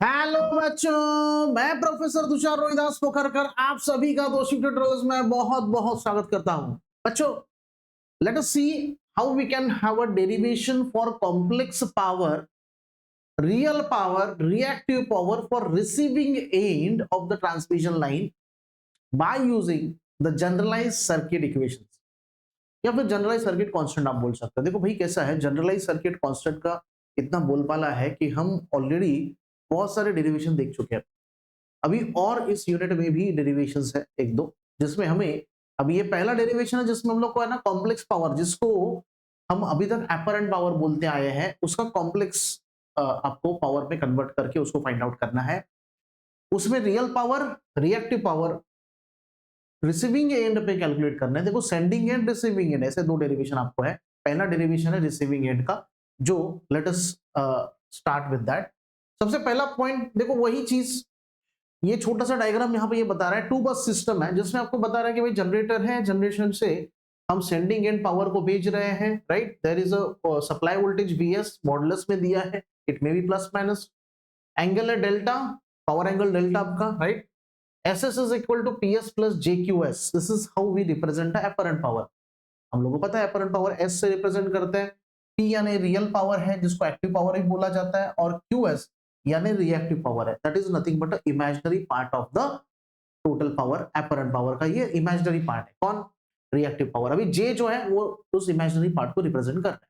Hello बच्चों, मैं professor Tushar Rohidas Pokharkar आप सभी का दोषी ट्यूटोरियल्स में बहुत बहुत स्वागत करता हूं। बच्चों, let us see how we can have a derivation for complex power, real power, reactive power for receiving end of the transmission line by using the generalized circuit equations या फिर जनरलाइज सर्किट कांस्टेंट आप बोल सकते हैं। देखो भाई, कैसा है, जनरलाइज सर्किट कांस्टेंट का इतना बोलबाला है कि हम ऑलरेडी बहुत सारे डेरिवेशन देख चुके हैं। अभी और इस यूनिट में भी डेरिवेशंस है एक दो, जिसमें हमें अभी ये पहला डेरिवेशन है जिसमें हम लोग को है ना कॉम्प्लेक्स पावर, जिसको हम अभी तक एपरेंट पावर बोलते आए हैं, उसका कॉम्प्लेक्स आपको पावर में कन्वर्ट करके उसको फाइंड आउट करना है। उसमें real power, reactive power, receiving end पे कैलकुलेट करना है। देखो, सेंडिंग एंड, रिसीविंग एंड, ऐसे दो डेरिवेशन आपको है। पहला डेरिवेशन है रिसीविंग एंड का, जो let us start with that. सबसे पहला पॉइंट देखो, वही चीज, ये छोटा सा डायग्राम यहाँ पे ये बता रहा है, टू बस सिस्टम है जिसमें आपको बता रहा है कि भाई जनरेटर है, जनरेशन से हम सेंडिंग एंड पावर को भेज रहे हैं, right. There is a supply voltage Vs modulus में दिया है, it may be plus minus, angle है डेल्टा, पावर एंगल डेल्टा आपका, right. SS is equal to PS plus JQS. This is how we represent the apparent power. हम लोगों को पता है apparent power S से रिप्रेजेंट करते हैं। P यानी रियल पावर है जिसको एक्टिव पावर भी बोला जाता है, और QS यानी रिएक्टिव पावर है। That is nothing but imaginary part of the total power. Apparent power का ये इमेजिनरी पार्ट है। कौन? Reactive power. अभी J जो है वो उस इमेजिनरी पार्ट को रिप्रेजेंट कर रहा है,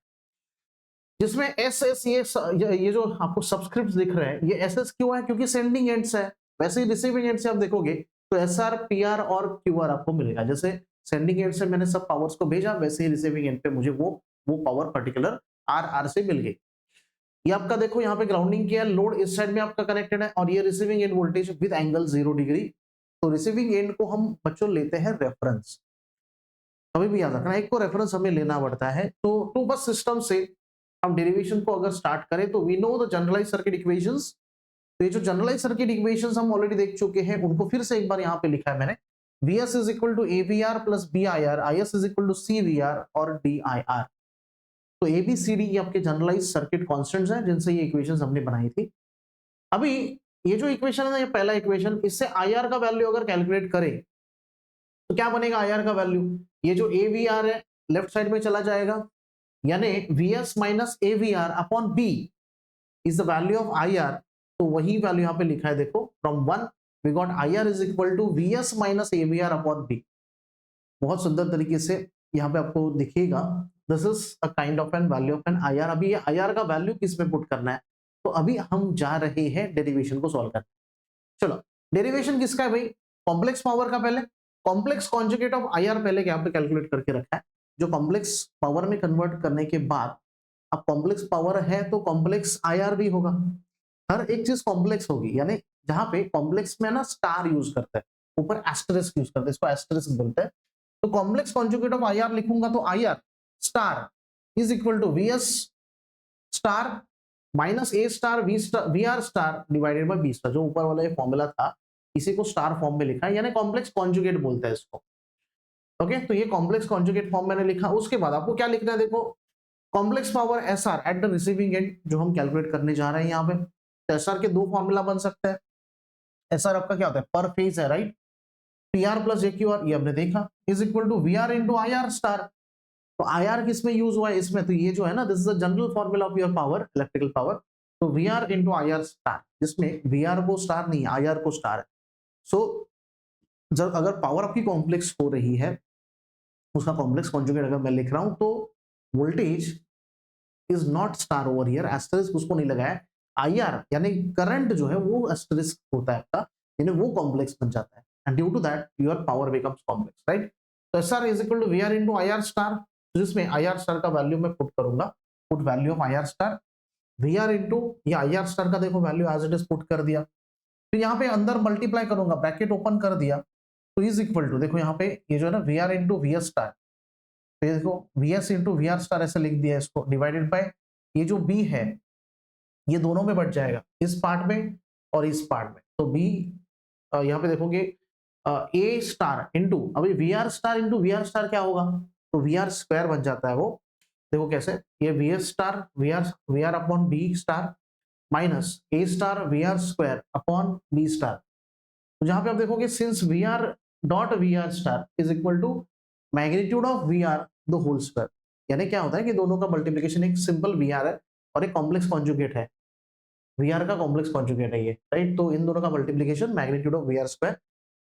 जिसमें SS ये जो आपको सब्सक्रिप्ट दिख रहे हैं, ये SS क्यों है? क्योंकि सेंडिंग एंड से है। वैसे ही रिसीविंग एंड से आप देखोगे तो SR, PR और QR आपको मिलेगा। जैसे सेंडिंग एंड से मैंने सब पावर्स को भेजा, वैसे ही रिसीविंग एंड पे मुझे वो पावर पर्टिकुलर RR से मिल गई। ये आपका देखो, यहाँ पे ग्राउंडिंग किया, लोड इस साइड में आपका कनेक्टेड है, और ये receiving end voltage with angle 0 degree. तो रिसीविंग एंड को हम बच्चों लेते हैं रेफरेंस। कभी भी याद रखना, एक को रेफरेंस हमें लेना पड़ता है। तो टू बस सिस्टम से हम डेरिवेशन को अगर स्टार्ट करें तो we know the generalize circuit equations. तो ये जो जनरलाइज सर्किट इक्वेशंस हम ऑलरेडी देख चुके हैं, उनको फिर से एक बार यहाँ पे लिखा है मैंने। Vs is equal to AVR plus BIR, IS is equal to CVR और DIR। तो ABCD ये आपके जनरलाइज सर्किट कांस्टेंट्स हैं जिनसे ये इक्वेशंस हमने बनाई थी। अभी ये जो इक्वेशन है ना, ये पहला इक्वेशन, इससे IR का वैल्यू अगर कैलकुलेट करें तो क्या बनेगा IR का वैल्यू? ये जो AVR है लेफ्ट साइड में चला जाएगा, यानी Vs minus AVR upon B is the value of IR। तो वही वैल्यू यहाँ पे लिखा है, देखो, from 1 we got IR is equal to Vs minus AVR upon B। बहुत सुंदर तरीके से यहाँ पे आपको दिखेगा, this is a kind of an value of an IR। अभी ये IR का वैल्यू किस में पुट करना है, तो अभी हम जा रहे हैं डेरिवेशन को सॉल्व करने। चलो, डेरिवेशन किसका है भाई? कॉम्प्लेक्स पावर का। पहले कॉम्प्लेक्स कॉन्जुगेट ऑफ IR पहले यहाँ पे कैलकुलेट करके रखा है, जो कॉम्प्लेक्स पावर में कन्वर्ट करने के बाद अब कॉम्प्लेक्स पावर है तो कॉम्प्लेक्स IR भी होगा। हर एक चीज कॉम्प्लेक्स होगी, यानी जहां पे कॉम्प्लेक्स में ना स्टार यूज करते हैं, ऊपर एस्टेरिस्क यूज करते हैं, इसको एस्टेरिस्क बोलते हैं। तो कॉम्प्लेक्स कॉन्जुगेट ऑफ IR लिखूंगा तो IR star is equal to VS star minus A star VR star divided by B star. जो ऊपर वाला ये फॉर्मूला था, इसी को स्टार फॉर्म में लिखा है, यानी कॉम्प्लेक्स कॉन्जुगेट बोलते हैं इसको। ओके, तो ये कॉम्प्लेक्स कॉन्जुगेट फॉर्म मैंने लिखा। उसके बाद आपको क्या लिखना है, देखो, complex power SR at the receiving end, जो हम कैलकुलेट करने जा रहे हैं यहाँ पे। तो SR के दो फॉर्मूला बन सकते हैं। SR आपका क्या होता है? पर फेज है, राइट। PR प्लस JQR ये हमने देखा, is equal to VR into IR star. तो IR किस में यूज हुआ है? इसमें। तो ये जो है ना, this is the general formula of your power, electrical power. तो VR इंटू IR स्टार, जिसमें VR को स्टार नहीं, IR को स्टार है। सो जब अगर पावर आपकी कॉम्प्लेक्स हो रही है, उसका कॉम्प्लेक्स कॉन्जुगेट अगर मैं लिख रहा हूं, तो voltage is not star over here, asterisk उसको नहीं लगाया। IR यानी करंट जो है वो एस्टेरिस्क होता है आपका, यानी वो कॉम्प्लेक्स बन जाता है, and due to that your power becomes complex, right. तो SR is equal to VR into IR star, जिसमें IR स्टार का वैल्यू मैं पुट करूंगा, put value of IR star, VR into ये IR स्टार का देखो value as it is put कर दिया। फिर यहाँ पे अंदर मल्टीप्लाई करूंगा, ब्रैकेट ओपन कर दिया, तो इज इक्वल टू, देखो यहाँ पे ये जो है ना VR इनटू VS स्टार, तो ये देखो VS इनटू VR स्टार ऐसे लिख दिया इसको, डिवाइडेड बाय ये जो B है, ये दोनों में बट जाएगा, इस पार्ट में और इस पार्ट में। तो B यहाँ पे देखोगे A स्टार इंटू, अभी VR star into VR star क्या होगा? तो VR स्क्वायर बन जाता है वो। देखो कैसे, ये VS star VR upon B star, minus A star V R square upon B star. तो जहां पे आप देखोगे since V R dot V R star is equal to magnitude of V R the whole square, यानी क्या होता है कि दोनों का मल्टीप्लीकेशन एक सिंपल वी आर है और एक कॉम्प्लेक्स कॉन्जुगेट है, वी आर का कॉम्प्लेक्स कॉन्जुगेट है ये, राइट। तो इन दोनों का multiplication magnitude of V R square,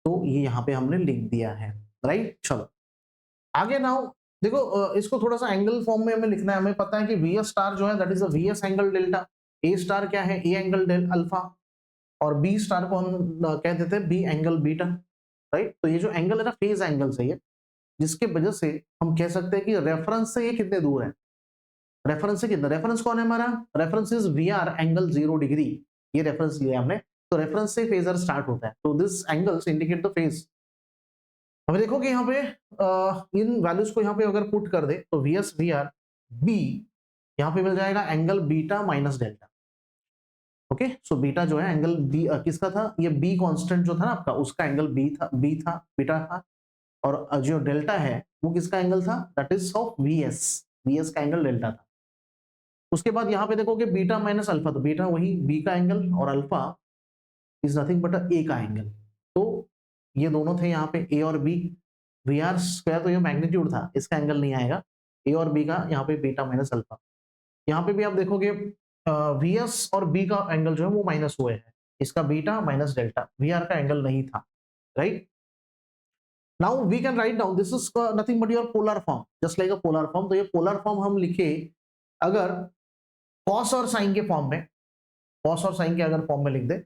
तो ये यहाँ पे हमने लिख दिया है, राइट। चलो आगे नाउ देखो, इसको थोड़ा सा एंगल फॉर्म में हमें लिखना है। हमें पता है कि वी एस स्टार जो है that is a V S angle delta, A star क्या है, ए एंगल डेल अल्फा, और बी स्टार को हम कह देते हैं बी एंगल बीटा, राइट। तो ये जो एंगल है ना फेज एंगल से ये, जिसके वजह से हम कह सकते हैं कि रेफरेंस से ये कितने दूर है, रेफरेंस से कितना, रेफरेंस कौन है हमारा, reference is V R angle 0 degree, ये रेफरेंस लिया हमने, तो रेफरेंस से फेजर स्टार्ट होता है, तो this angles indicate the phase. हमें देखो कि यहाँ पे इन वैल्यूज को यहाँ पे अगर पुट कर दे तो V S V R B यहाँ पे मिल जाएगा angle beta minus delta, okay. So beta जो है एंगल बी किसका था, ये बी कांस्टेंट जो था ना आपका, उसका एंगल बी था बीटा था, और जो डेल्टा है वो किसका एंगल था, that is of V S का एंगल डेल्टा था। उसके बाद यहाँ पे देखोगे बीटा माइनस अल्फा, तो बीटा वही बी का एंगल और अल्फा इज नथिंग बट ए का एंगल, तो ये दोनों थे यहाँ पे ए और बी, वी आर स्क्वायर तो ये मैग्नीट्यूड था, इसका एंगल नहीं आएगा, ए और बी का यहाँ पे बीटा माइनस अल्फा। यहाँ पे भी आप देखोगे वी एस और बी का एंगल जो है वो माइनस हुए हैं, इसका beta minus delta, V R का एंगल नहीं था, right. Now we can write down this is nothing but your polar form, just like a polar form. तो ये पोलर फॉर्म हम लिखे अगर कॉस और साइन के फॉर्म में, कॉस और साइन के अगर फॉर्म में लिख दे,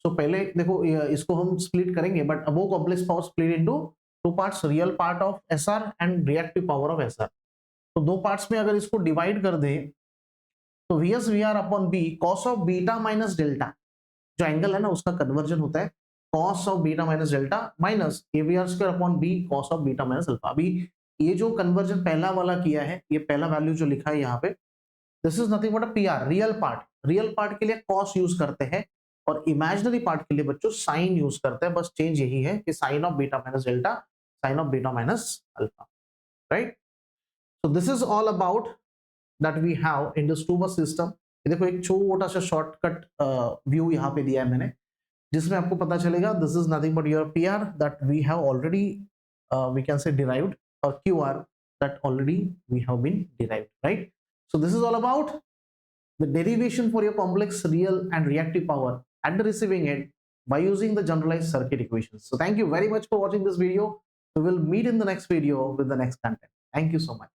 तो पहले देखो इसको हम स्प्लिट करेंगे, बट वो complex power split into two parts, real part of SR and reactive power of SR. तो दो पार्ट्स में अगर इसको डिवाइड कर दे तो V S V R upon B cos of beta minus delta, जो एंगल है ना उसका कन्वर्जन होता है cos of beta minus delta minus A V R square upon B cos of beta minus alpha. अभी ये जो कन्वर्जन पहला वाला किया है, ये पहला वैल्यू जो लिखा है यहाँ पे, this is nothing but a P R, real part के लिए कॉस यूज करते हैं और इमेजिनरी पार्ट के लिए बच्चों साइन यूज करते हैं, बस चेंज यही है कि sine of beta minus delta, sine of beta minus alpha, right. So this is all about that we have in this two bus system. देखो एक छोटा सा शॉर्टकट व्यू यहाँ पे दिया है मैंने, जिसमें आपको पता चलेगा this is nothing but your P R that we have already we can say derived, और Q R that already we have been derived, right. So this is all about the derivation for your complex real and reactive power at the receiving end by using the generalized circuit equations. So thank you very much for watching this video. We will meet in the next video with the next content. Thank you so much.